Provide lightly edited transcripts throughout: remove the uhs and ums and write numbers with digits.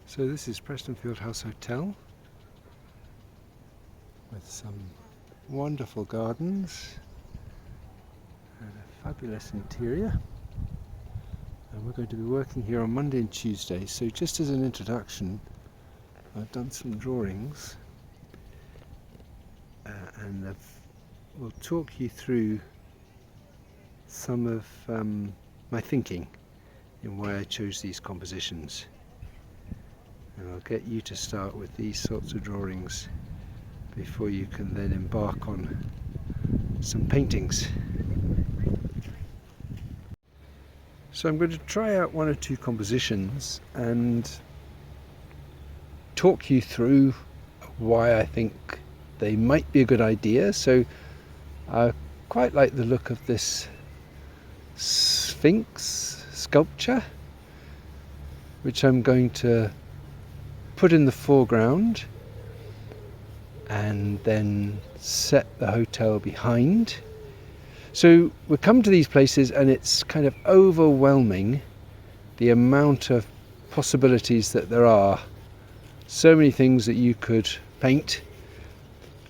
So this is Prestonfield House Hotel with some wonderful gardens and a fabulous interior, and we're going to be working here on Monday and Tuesday. So just as an introduction, I've done some drawings and we'll talk you through some of my thinking in why I chose these compositions. And I'll get you to start with these sorts of drawings before you can then embark on some paintings. So I'm going to try out one or two compositions and talk you through why I think they might be a good idea. So I quite like the look of this Sphinx sculpture, which I'm going to put in the foreground and then set the hotel behind. So we come to these places and it's kind of overwhelming the amount of possibilities that there are. So many things that you could paint.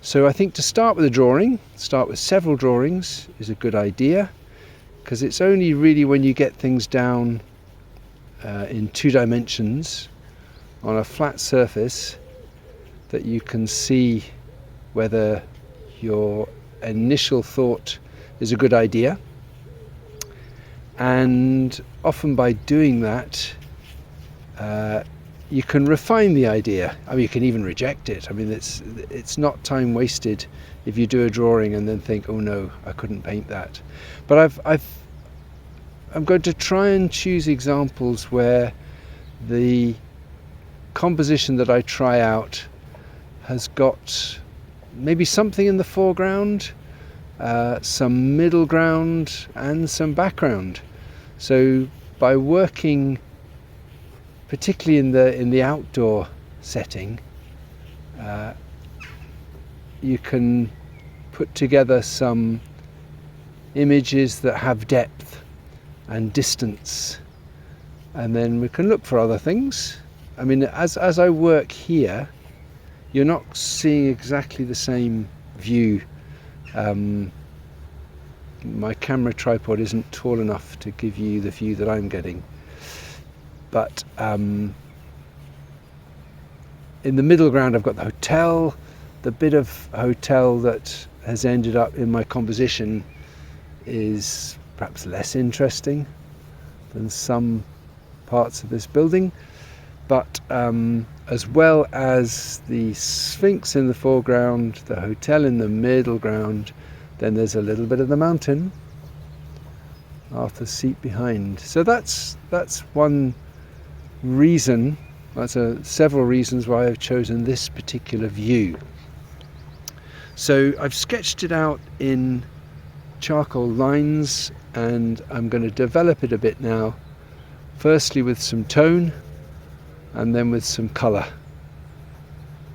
So I think to start with a drawing, start with several drawings is a good idea, because it's only really when you get things down in 2 dimensions on a flat surface that you can see whether your initial thought is a good idea. And often by doing that you can refine the idea. I mean, you can even reject it. I mean, it's not time wasted if you do a drawing and then think, oh no, I couldn't paint that. But I'm going to try and choose examples where the composition that I try out has got maybe something in the foreground, some middle ground and some background. So by working particularly in the outdoor setting, you can put together some images that have depth and distance, and then we can look for other things. I mean, as I work here, you're not seeing exactly the same view. My camera tripod isn't tall enough to give you the view that I'm getting. But in the middle ground I've got the hotel. The bit of hotel that has ended up in my composition is perhaps less interesting than some parts of this building. But as well as the Sphinx in the foreground, the hotel in the middle ground, then there's a little bit of the mountain, Arthur's Seat behind. So that's one reason, several reasons why I've chosen this particular view. So I've sketched it out in charcoal lines and I'm going to develop it a bit now, firstly with some tone and then with some colour.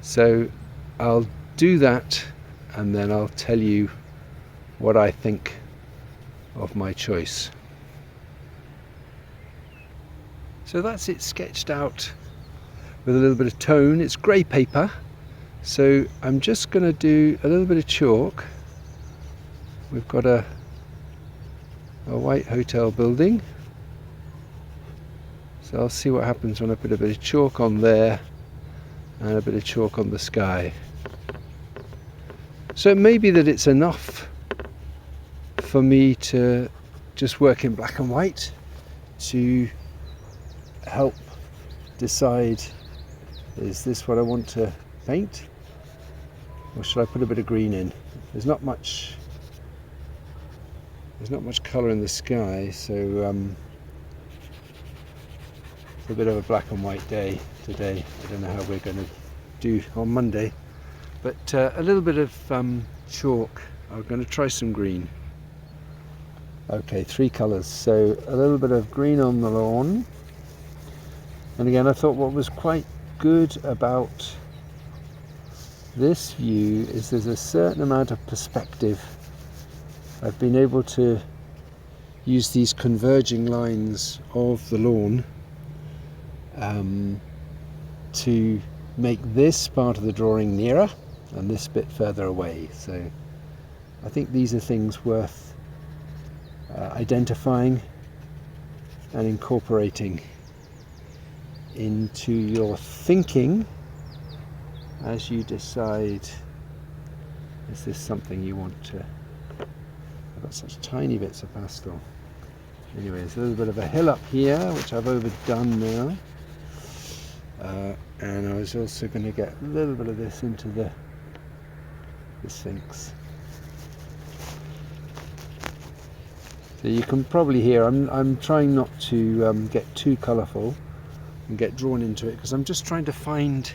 So I'll do that and then I'll tell you what I think of my choice. So that's it sketched out with a little bit of tone. It's grey paper, so I'm just going to do a little bit of chalk. We've got a white hotel building. So I'll see what happens when I put a bit of chalk on there and a bit of chalk on the sky. So it may be that it's enough for me to just work in black and white to help decide, is this what I want to paint, or should I put a bit of green in? There's not much colour in the sky, so a bit of a black and white day today. I don't know how we're going to do on Monday, but a little bit of chalk. I'm going to try some green. Okay, 3 colours, so a little bit of green on the lawn. And again, I thought what was quite good about this view is there's a certain amount of perspective. I've been able to use these converging lines of the lawn to make this part of the drawing nearer and this bit further away. So I think these are things worth identifying and incorporating into your thinking as you decide, is this something you want to... I've got such tiny bits of pastel. Anyway, there's a little bit of a hill up here which I've overdone now, and I was also going to get a little bit of this into the Sphinx. So you can probably hear I'm trying not to get too colourful and get drawn into it, because I'm just trying to find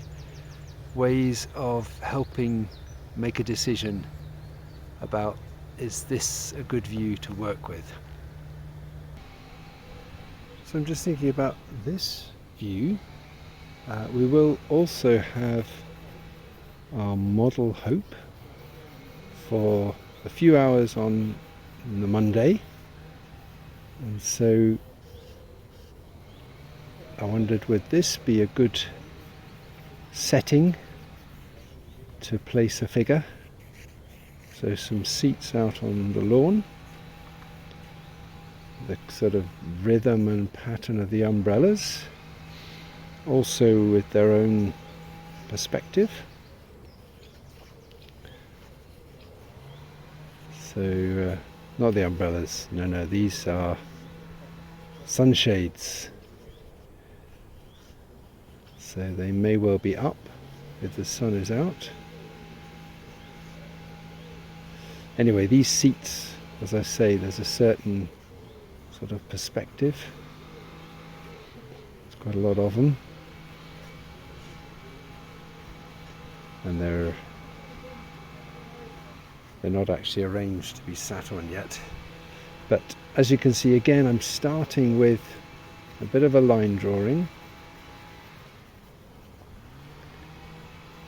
ways of helping make a decision about, is this a good view to work with. So I'm just thinking about this view. We will also have our model Hope for a few hours on the Monday, and so I wondered, would this be a good setting to place a figure? So some seats out on the lawn, the sort of rhythm and pattern of the umbrellas, also with their own perspective. So not the umbrellas, no, these are sunshades. So they may well be up if the sun is out. Anyway, these seats, as I say, there's a certain sort of perspective. There's quite a lot of them. And they're not actually arranged to be sat on yet. But as you can see, again, I'm starting with a bit of a line drawing.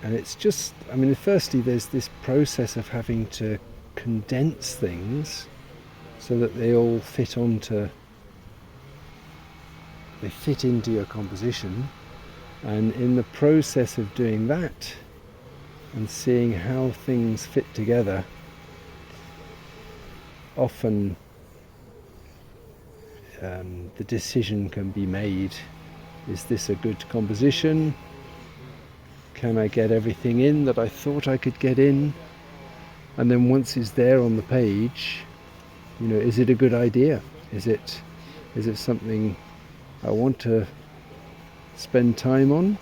And it's just, I mean, firstly there's this process of having to condense things so that they all fit into your composition. And in the process of doing that and seeing how things fit together, often the decision can be made, is this a good composition? Can I get everything in that I thought I could get in? And then once it's there on the page, you know, is it a good idea? Is it something I want to spend time on?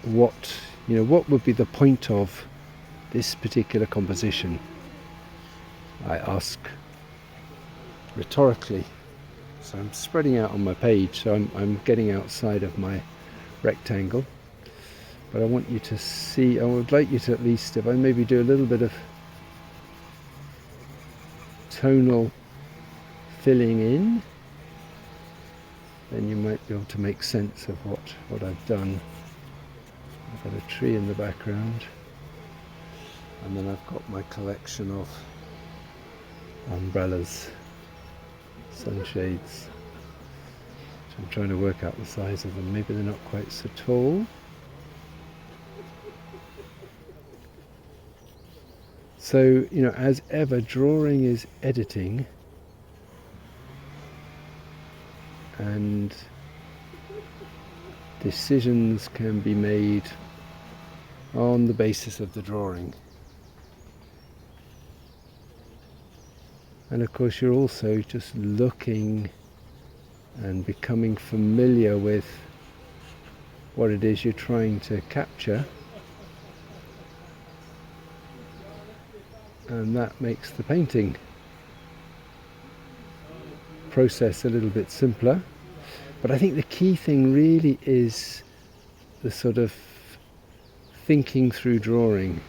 What would be the point of this particular composition? I ask rhetorically. So I'm spreading out on my page, so I'm getting outside of my rectangle, but I want you to see, I would like you to, at least if I maybe do a little bit of tonal filling in, then you might be able to make sense of what I've done. I've got a tree in the background, and then I've got my collection of umbrellas, sunshades. I'm trying to work out the size of them. Maybe they're not quite so tall. So, you know, as ever, drawing is editing, and decisions can be made on the basis of the drawing. And of course, you're also just looking and becoming familiar with what it is you're trying to capture, and that makes the painting process a little bit simpler. But I think the key thing really is the sort of thinking through drawing,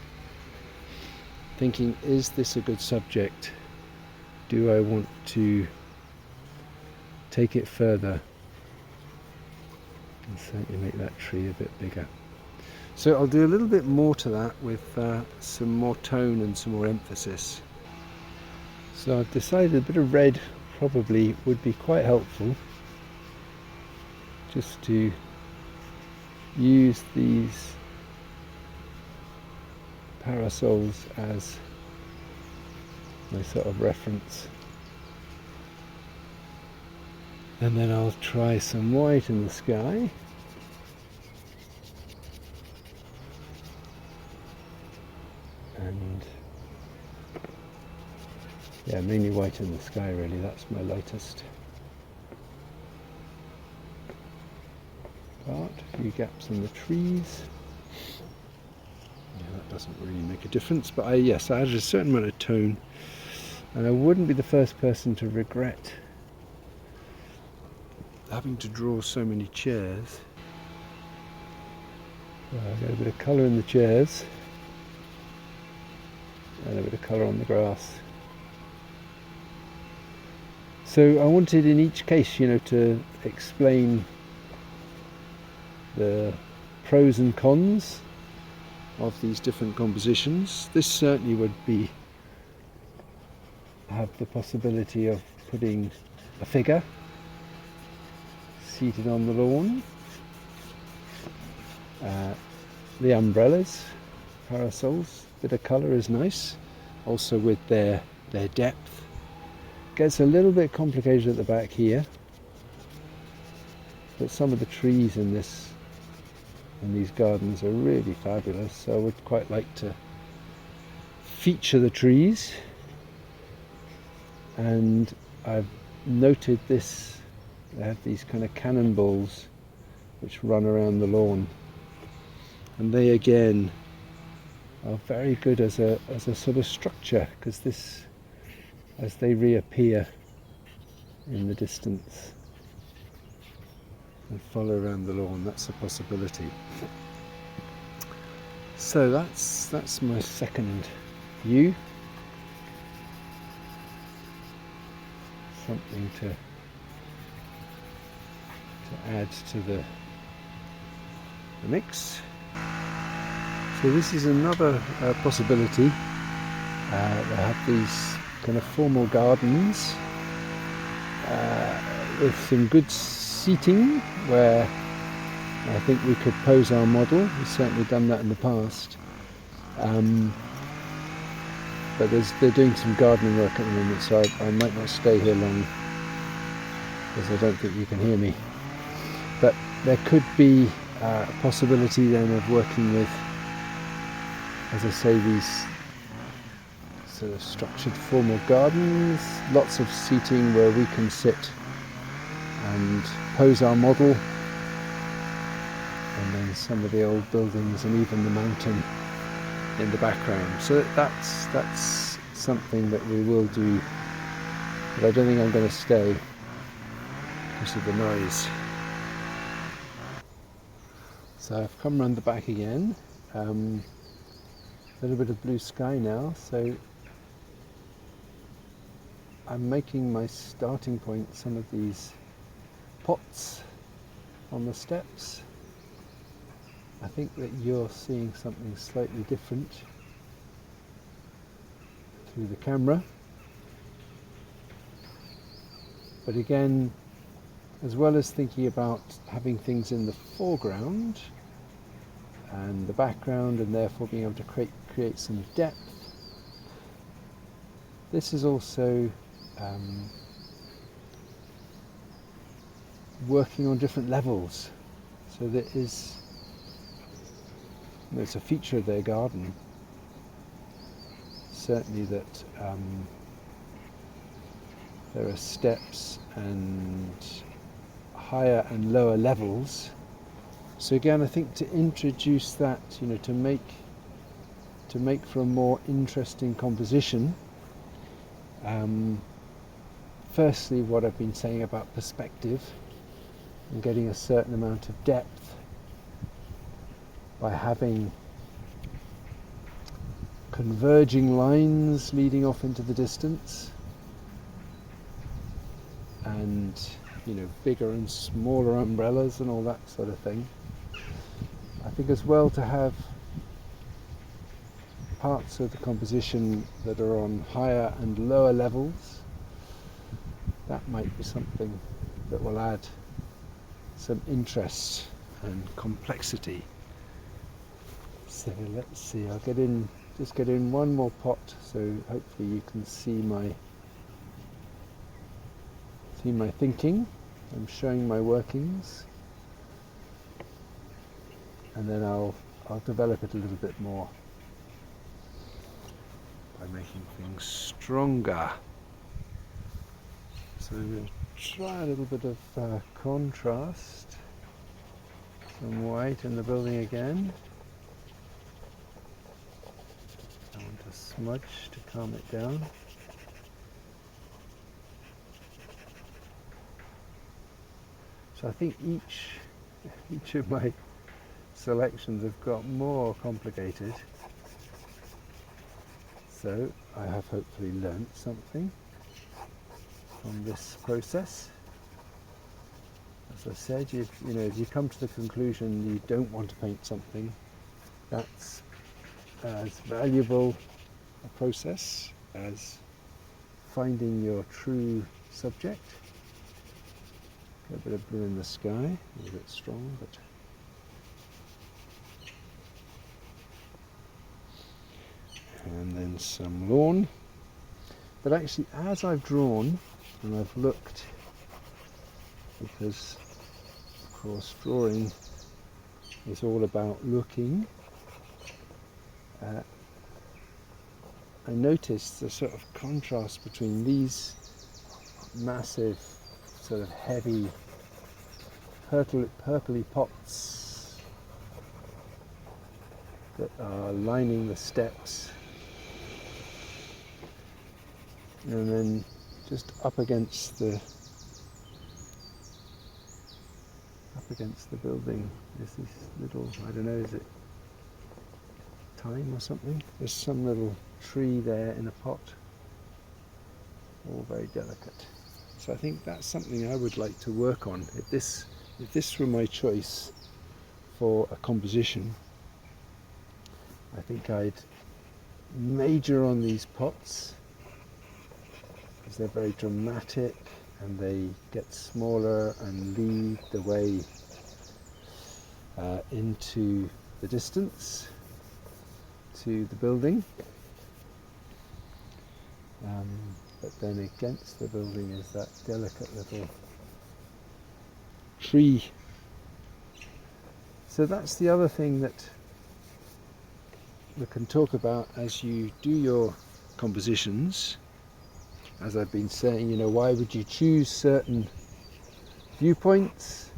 thinking, is this a good subject? Do I want to take it further? And certainly make that tree a bit bigger. So I'll do a little bit more to that with some more tone and some more emphasis. So I've decided a bit of red probably would be quite helpful, just to use these parasols as my sort of reference. And then I'll try some white in the sky. And yeah, mainly white in the sky really, that's my lightest part. A few gaps in the trees. Yeah, that doesn't really make a difference, but yes, I added a certain amount of tone, and I wouldn't be the first person to regret having to draw so many chairs. I got a bit of colour in the chairs and a bit of colour on the grass. So I wanted in each case, to explain the pros and cons of these different compositions. This certainly would have the possibility of putting a figure seated on the lawn. The umbrellas, parasols, bit of colour is nice, also with their depth. Gets a little bit complicated at the back here, but some of the trees in these gardens are really fabulous, so I would quite like to feature the trees. And I've noted this, they have these kind of cannonballs which run around the lawn, and they again are very good as a sort of structure, because this, as they reappear in the distance and follow around the lawn, that's a possibility. So that's my second view. Something to add to the mix. So this is another possibility. They have these kind of formal gardens with some good seating where I think we could pose our model. We've certainly done that in the past. But they're doing some gardening work at the moment, so I might not stay here long, because I don't think you can hear me. But there could be a possibility then of working with, as I say, these sort of structured formal gardens, lots of seating where we can sit and pose our model, and then some of the old buildings and even the mountain in the background. So that's something that we will do, but I don't think I'm going to stay because of the noise. So I've come round the back again. A little bit of blue sky now, so I'm making my starting point some of these pots on the steps. I think that you're seeing something slightly different through the camera. But again, as well as thinking about having things in the foreground and the background, and therefore being able to create some depth, this is also working on different levels. So there is, it's a feature of their garden, certainly, that there are steps and higher and lower levels. So again, I think to introduce that, to make for a more interesting composition, firstly, what I've been saying about perspective and getting a certain amount of depth by having converging lines leading off into the distance, and bigger and smaller umbrellas and all that sort of thing. I think as well to have parts of the composition that are on higher and lower levels, that might be something that will add some interest and complexity. So let's see, I'll just get in one more pot, so hopefully you can see my thinking. I'm showing my workings, and then I'll develop it a little bit more by making things stronger. So I'm going to try a little bit of contrast, some white in the building again. I want a smudge to calm it down. So I think each of my selections have got more complicated. So I have hopefully learnt something from this process. As I said, if you come to the conclusion you don't want to paint something, that's as valuable a process as finding your true subject. Got a bit of blue in the sky, a little bit strong, but and then some lawn. But actually, as I've drawn and I've looked, because of course drawing is all about looking, I noticed the sort of contrast between these massive, sort of heavy, purpley pots that are lining the steps, and then just up against the building is this little, I don't know, is it thyme or something? There's some little tree there in a pot, all very delicate. So I think that's something I would like to work on. If this were my choice for a composition, I think I'd major on these pots, because they're very dramatic and they get smaller and lead the way into the distance to the building. But then against the building is that delicate little tree. So that's the other thing that we can talk about as you do your compositions. As I've been saying, why would you choose certain viewpoints?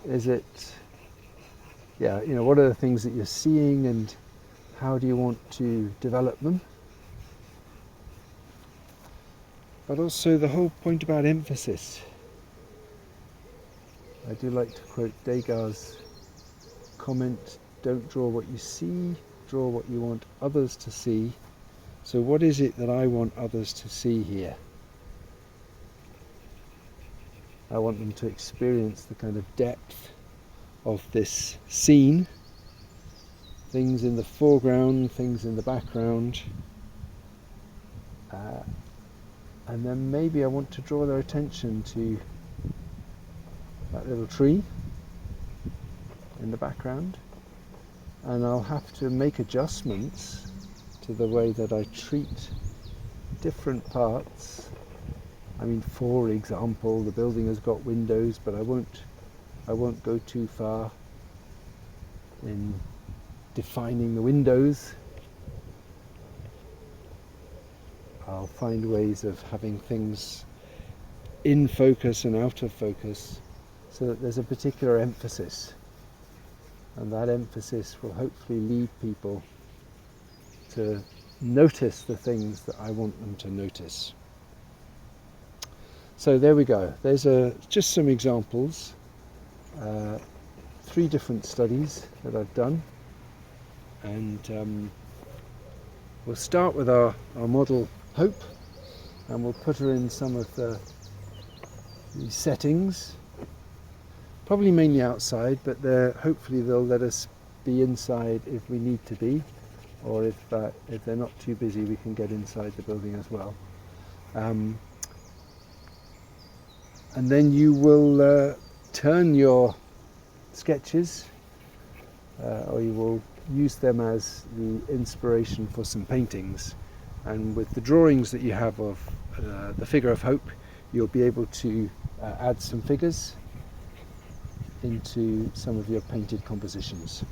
Is it, what are the things that you're seeing and how do you want to develop them? But also the whole point about emphasis. I do like to quote Degas' comment, don't draw what you see, draw what you want others to see. So what is it that I want others to see here? I want them to experience the kind of depth of this scene, things in the foreground, things in the background, and then maybe I want to draw their attention to that little tree in the background, and I'll have to make adjustments to the way that I treat different parts. I mean, for example, the building has got windows, but I won't go too far in defining the windows. I'll find ways of having things in focus and out of focus so that there's a particular emphasis, and that emphasis will hopefully lead people to notice the things that I want them to notice. So there we go. There's just some examples, 3 different studies that I've done, and we'll start with our model Hope, and we'll put her in some of these settings, probably mainly outside, but hopefully they'll let us be inside if we need to be, or if they're not too busy, we can get inside the building as well. And then you will turn your sketches or you will use them as the inspiration for some paintings. And with the drawings that you have of the figure of hope, you'll be able to add some figures into some of your painted compositions.